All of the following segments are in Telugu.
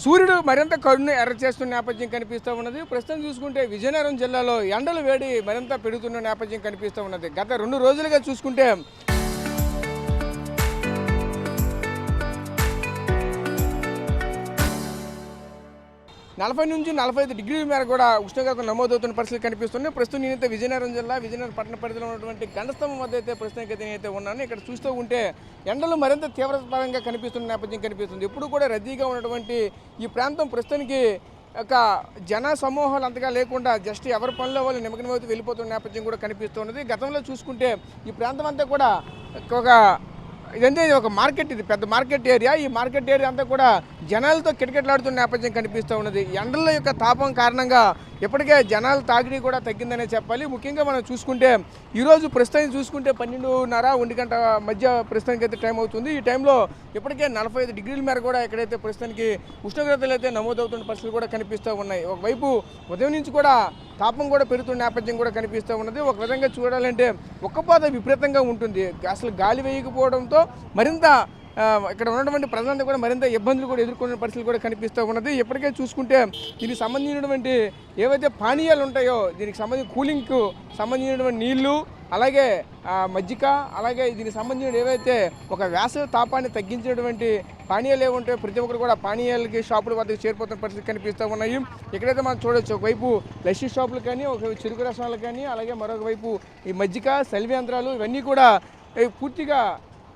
సూర్యుడు మరింత కరుణను ఎర్రచేస్తున్న నేపథ్యం కనిపిస్తూ ఉన్నది. ప్రస్తుతం చూసుకుంటే విజయనగరం జిల్లాలో ఎండల వేడి మరింత పెరుగుతున్న నేపథ్యం కనిపిస్తూ ఉన్నది. గత 2 రోజులుగా చూసుకుంటే 40 నుంచి 45 డిగ్రీల మేర కూడా ఉష్ణోగ్రతలు నమోదవుతున్న పరిస్థితి కనిపిస్తున్నాయి. ప్రస్తుతం నేనైతే విజయనగరం పట్టణ పరిధిలో ఉన్నటువంటి గండస్తంభం వద్ద అయితే ప్రస్తుతానికైతే నేనైతే ఉన్నాను. ఇక్కడ చూస్తూ ఉంటే ఎండలు మరింత తీవ్రతరంగా కనిపిస్తున్న నేపథ్యం కనిపిస్తుంది. ఎప్పుడు కూడా రద్దీగా ఉన్నటువంటి ఈ ప్రాంతం ప్రస్తుతానికి ఒక జన సమూహాలు అంతగా లేకుండా జస్ట్ ఎవరి పనిలో వాళ్ళు నిమగ్నమవుతూ వెళ్ళిపోతున్న నేపథ్యం కూడా కనిపిస్తున్నది. గతంలో చూసుకుంటే ఈ ప్రాంతం అంతా కూడా ఒక ఇదంతా ఒక మార్కెట్, ఇది పెద్ద మార్కెట్ ఏరియా. ఈ మార్కెట్ ఏరియా అంతా కూడా జనాలతో కిటకిటలాడుతున్న నేపథ్యం కనిపిస్తూ ఉన్నది. ఎండల యొక్క తాపం కారణంగా ఇప్పటికే జనాల తాకిడి కూడా తగ్గిందనే చెప్పాలి. ముఖ్యంగా మనం చూసుకుంటే ఈరోజు ప్రస్తుతానికి చూసుకుంటే 12:30 1 గంట మధ్య ప్రస్తుతానికి అయితే టైం అవుతుంది. ఈ టైంలో ఇప్పటికే 45 డిగ్రీల మేర కూడా ఎక్కడైతే ప్రస్తుతానికి ఉష్ణోగ్రతలు అయితే నమోదవుతున్న పరిస్థితులు కూడా కనిపిస్తూ ఉన్నాయి. ఒకవైపు ఉదయం నుంచి కూడా తాపం కూడా పెరుగుతున్న నేపథ్యం కూడా కనిపిస్తూ ఉన్నది. ఒక విధంగా చూడాలంటే ఉక్కపోత విపరీతంగా ఉంటుంది. అసలు గాలి వేయకపోవడంతో మరింత ఇక్కడ ఉన్నటువంటి ప్రజలంతా కూడా మరింత ఇబ్బందులు కూడా ఎదుర్కొనే పరిస్థితులు కూడా కనిపిస్తూ ఉన్నది. ఇప్పటికే చూసుకుంటే దీనికి సంబంధించినటువంటి ఏవైతే పానీయాలు ఉంటాయో, దీనికి సంబంధించి కూలింగ్కు సంబంధించినటువంటి నీళ్లు, అలాగే మజ్జిగ, అలాగే దీనికి సంబంధించిన ఏవైతే ఒక వేసవి తాపాన్ని తగ్గించినటువంటి పానీయాలు ఏముంటాయో ప్రతి ఒక్కరు కూడా పానీయాలకి షాపుల వద్దకు చేరిపోతున్న పరిస్థితి కనిపిస్తూ ఉన్నాయి. ఇక్కడైతే మనం చూడవచ్చు, ఒకవైపు లస్సీ షాపులు కానీ, ఒకవైపు చెరుకు రసాలు కానీ, అలాగే మరొక వైపు ఈ మజ్జిగ, సెల్వి యంత్రాలు ఇవన్నీ కూడా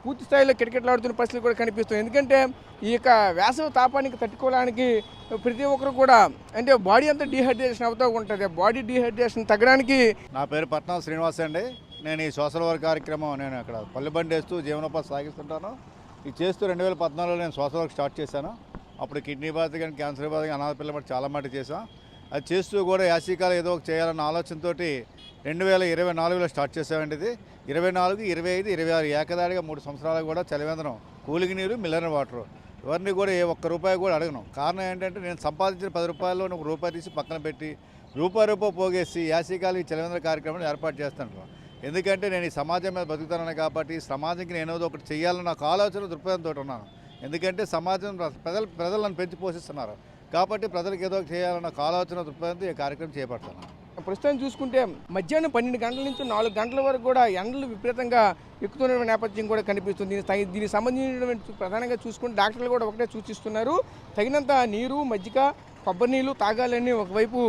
పూర్తి స్థాయిలో కిటకిటలాడుతున్న పరిస్థితులు కూడా కనిపిస్తుంది. ఎందుకంటే ఈ యొక్క వేసవి తాపానికి తట్టుకోవడానికి ప్రతి ఒక్కరు కూడా అంటే బాడీ అంతా డీహైడ్రేషన్ అవుతూ ఉంటుంది. బాడీ డీహైడ్రేషన్ తగ్గడానికి. నా పేరు పట్నం శ్రీనివాస్ అండి. నేను ఈ సోషల్ వర్క్ కార్యక్రమం నేను అక్కడ పల్లెబండి వేస్తూ జీవనోపాధి సాగిస్తుంటాను. ఇది చేస్తూ 2014లో నేను సోషల్ వర్క్ స్టార్ట్ చేశాను. అప్పుడు కిడ్నీ బాధ కానీ, క్యాన్సర్ బాధ కానీ, అనాథ పిల్లలు చాలా మటు చేశాం. అది చేస్తూ కూడా యాసీకాలం ఏదో ఒక చేయాలన్న ఆలోచనతో 2024లో స్టార్ట్ చేసామండి. ఇది 24, 25, 26 ఏకదాడిగా 3 సంవత్సరాలు కూడా చలివేంద్రం, కూలింగ్ నీరు, మిల్లర్ వాటర్ ఇవన్నీ కూడా ఏ ఒక్క రూపాయి కూడా అడగను. కారణం ఏంటంటే నేను సంపాదించిన 10 రూపాయల్లో ఒక రూపాయి తీసి పక్కన పెట్టి రూపాయి పోగేసి యాసీకాలం ఈ చలివేంద్ర కార్యక్రమాన్ని ఏర్పాటు చేస్తాను. ఎందుకంటే నేను ఈ సమాజం మీద బతుకుతాను కాబట్టి సమాజంకి నేను ఏదో ఒకటి చేయాలని నాకు ఆలోచన దృక్పథంతో ఉన్నాను. ఎందుకంటే సమాజం ప్రజలు నన్ను పెంచి పోషిస్తున్నారు కాబట్టి ప్రజలకు ఏదో ఒకటి చేయాలన్న ఆలోచన దృక్పథంతో ఈ కార్యక్రమం చేపడతాను. ప్రస్తుతం చూసుకుంటే మధ్యాహ్నం 12 గంటల నుంచి 4 గంటల వరకు కూడా ఎండలు విపరీతంగా ఎక్కుతున్న నేపథ్యం కూడా కనిపిస్తుంది. దీనికి సంబంధించినటువంటి ప్రధానంగా చూసుకుంటే డాక్టర్లు కూడా ఒకటే సూచిస్తున్నారు, తగినంత నీరు, మజ్జిగ, కొబ్బరి నీళ్ళు తాగాలని ఒకవైపు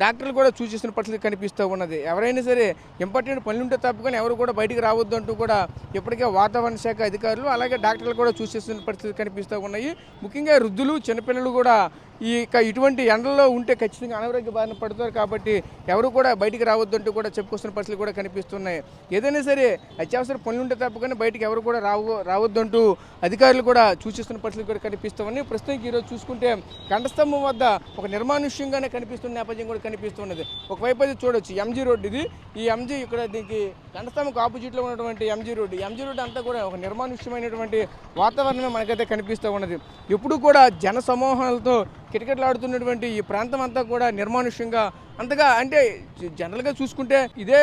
డాక్టర్లు కూడా సూచిస్తున్న పరిస్థితి కనిపిస్తూ ఉన్నది. ఎవరైనా సరే ఇంపార్టెంట్ పనులు ఉంటే తప్పకుండా ఎవరు కూడా బయటికి రావద్దు అంటూ కూడా ఇప్పటికే వాతావరణ శాఖ అధికారులు అలాగే డాక్టర్లు కూడా సూచిస్తున్న పరిస్థితి కనిపిస్తూ ఉన్నాయి. ముఖ్యంగా వృద్ధులు, చిన్నపిల్లలు కూడా ఇటువంటి ఎండల్లో ఉంటే ఖచ్చితంగా అనారోగ్య బారిన పడతారు కాబట్టి ఎవరు కూడా బయటికి రావద్దంటూ కూడా చెప్పుకొస్తున్న పరిస్థితులు కూడా కనిపిస్తున్నాయి. ఏదైనా సరే అత్యవసర పనులు ఉంటే తప్పకుండా బయటికి ఎవరు కూడా రావద్దంటూ అధికారులు కూడా సూచిస్తున్న పరిస్థితులు కూడా కనిపిస్తూ ఉన్నాయి. ప్రస్తుతం ఈరోజు చూసుకుంటే గండస్తంభం వద్ద ఒక నిర్మానుష్యంగానే కనిపిస్తున్న నేపథ్యం కూడా కనిపిస్తున్నది. ఒకవైపు అయితే చూడవచ్చు ఎంజీ రోడ్డు, ఇది ఈ ఎంజీ ఇక్కడ దీనికి గండస్తంభంకి ఆపోజిట్లో ఉన్నటువంటి ఎంజీ రోడ్డు అంతా కూడా ఒక నిర్మానుష్యమైనటువంటి వాతావరణమే మనకైతే కనిపిస్తూ ఉన్నది. ఎప్పుడు కూడా జన సమూహాలతో కిటకిటలాడుతున్నటువంటి ఈ ప్రాంతం అంతా కూడా నిర్మానుష్యంగా అంతగా అంటే జనరల్గా చూసుకుంటే ఇదే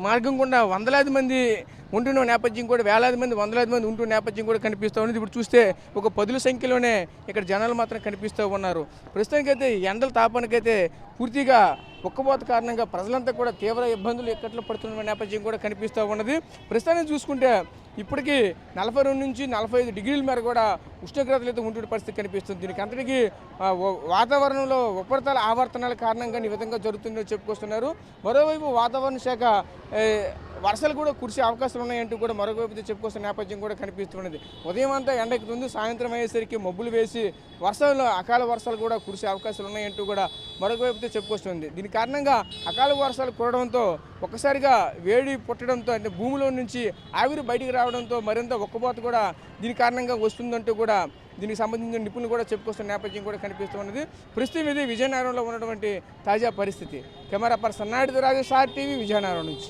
మార్గం గుండా వందలాది మంది ఉంటున్న నేపథ్యం కూడా, వేలాది మంది, వందలాది మంది ఉంటున్న నేపథ్యం కూడా కనిపిస్తూ ఉన్నది. ఇప్పుడు చూస్తే ఒక 10ల సంఖ్యలోనే ఇక్కడ జనాలు మాత్రం కనిపిస్తూ ఉన్నారు. ప్రస్తుతానికైతే ఎండల తాపానికైతే పూర్తిగా ఉక్కపోత కారణంగా ప్రజలంతా కూడా తీవ్ర ఇబ్బందులు ఎక్కట్లో పడుతున్న నేపథ్యం కూడా కనిపిస్తూ ఉన్నది. ప్రస్తుతానికి చూసుకుంటే ఇప్పటికీ 42 నుంచి 45 డిగ్రీల మేర కూడా ఉష్ణోగ్రతలు అయితే ఉంటున్న పరిస్థితి కనిపిస్తుంది. దీనికి అంతటికీ వాతావరణంలో ఉపరితల ఆవర్తనాల కారణంగా ఈ విధంగా జరుగుతుందో చెప్పుకొస్తున్నారు. మరోవైపు వాతావరణ శాఖ వర్షాలు కూడా కురిసే అవకాశాలు ఉన్నాయంటూ కూడా మరొకవైపు చెప్పుకొస్తున్న నేపథ్యం కూడా కనిపిస్తున్నది. ఉదయం అంతా ఎండెక్కుతుంది, సాయంత్రం అయ్యేసరికి మబ్బులు వేసి అకాల వర్షాలు కూడా కురిసే అవకాశాలు ఉన్నాయంటూ కూడా మరొకవైపు చెప్పుకొస్తుంది. దీని కారణంగా అకాల వర్షాలు కురవడంతో ఒక్కసారిగా వేడి పుట్టడంతో అంటే భూమిలో నుంచి ఆవిరి బయటికి రావడంతో మరింత ఉక్కపోత కూడా దీని కారణంగా వస్తుందంటూ కూడా దీనికి సంబంధించిన నిపుణులు కూడా చెప్పుకొస్తున్న నేపథ్యం కూడా కనిపిస్తున్నది. ప్రస్తుతం ఇది విజయనగరంలో ఉన్నటువంటి తాజా పరిస్థితి. కెమెరా పర్సన్ నాయుడుతో రాజేష్, RTV, విజయనగరం నుంచి.